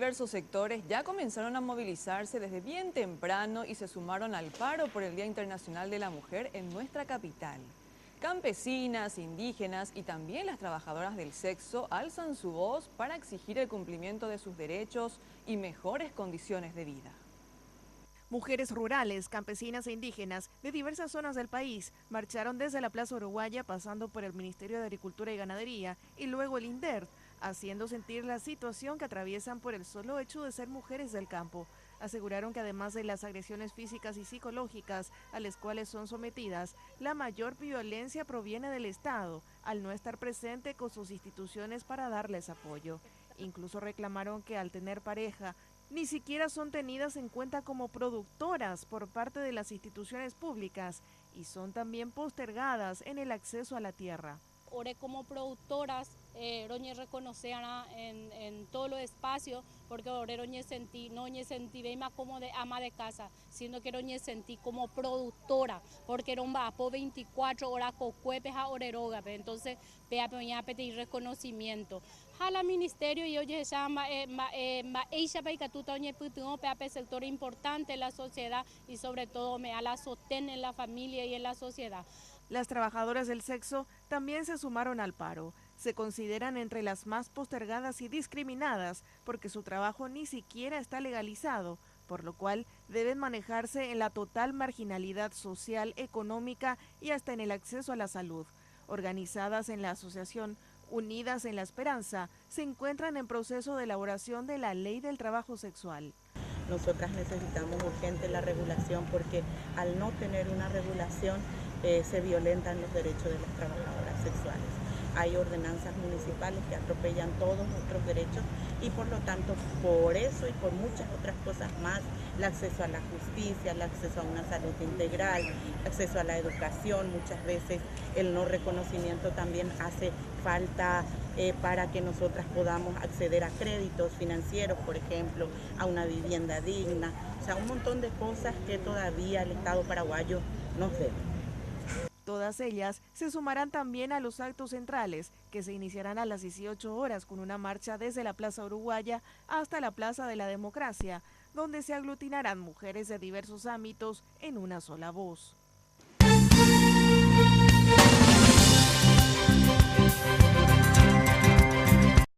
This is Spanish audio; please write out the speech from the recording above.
diversos sectores ya comenzaron a movilizarse desde bien temprano y se sumaron al paro por el Día Internacional de la Mujer en nuestra capital. Campesinas, indígenas y también las trabajadoras del sexo alzan su voz para exigir el cumplimiento de sus derechos y mejores condiciones de vida. Mujeres rurales, campesinas e indígenas de diversas zonas del país marcharon desde la Plaza Uruguaya pasando por el Ministerio de Agricultura y Ganadería y luego el INDERT, haciendo sentir la situación que atraviesan por el solo hecho de ser mujeres del campo. Aseguraron que además de las agresiones físicas y psicológicas a las cuales son sometidas, la mayor violencia proviene del Estado, al no estar presente con sus instituciones para darles apoyo. Incluso reclamaron que al tener pareja, ni siquiera son tenidas en cuenta como productoras por parte de las instituciones públicas y son también postergadas en el acceso a la tierra. Ore como productoras, roñe reconocer en todos los espacios, porque ore roñe sentí, no roñe sentí más como de ama de casa, sino que roñe sentí como productora, porque era un vapo 24 horas con cuepes a oreroga, entonces vea peña pedir reconocimiento. Jala ministerio y oye llama ella para que oñe putuo pe sector importante en la sociedad y sobre todo me a la sostén en la familia y en la sociedad. Las trabajadoras del sexo también se sumaron al paro. Se consideran entre las más postergadas y discriminadas porque su trabajo ni siquiera está legalizado, por lo cual deben manejarse en la total marginalidad social, económica y hasta en el acceso a la salud. Organizadas en la asociación Unidas en la Esperanza, se encuentran en proceso de elaboración de la Ley del Trabajo Sexual. Nosotras necesitamos urgente la regulación porque al no tener una regulación se violentan los derechos de las trabajadoras sexuales. Hay ordenanzas municipales que atropellan todos nuestros derechos y por lo tanto por eso y por muchas otras cosas más, el acceso a la justicia, el acceso a una salud integral, el acceso a la educación, muchas veces el no reconocimiento también hace falta para que nosotras podamos acceder a créditos financieros, por ejemplo, a una vivienda digna, o sea, un montón de cosas que todavía el Estado paraguayo nos debe. Todas ellas se sumarán también a los actos centrales, que se iniciarán a las 18 horas con una marcha desde la Plaza Uruguaya hasta la Plaza de la Democracia, donde se aglutinarán mujeres de diversos ámbitos en una sola voz.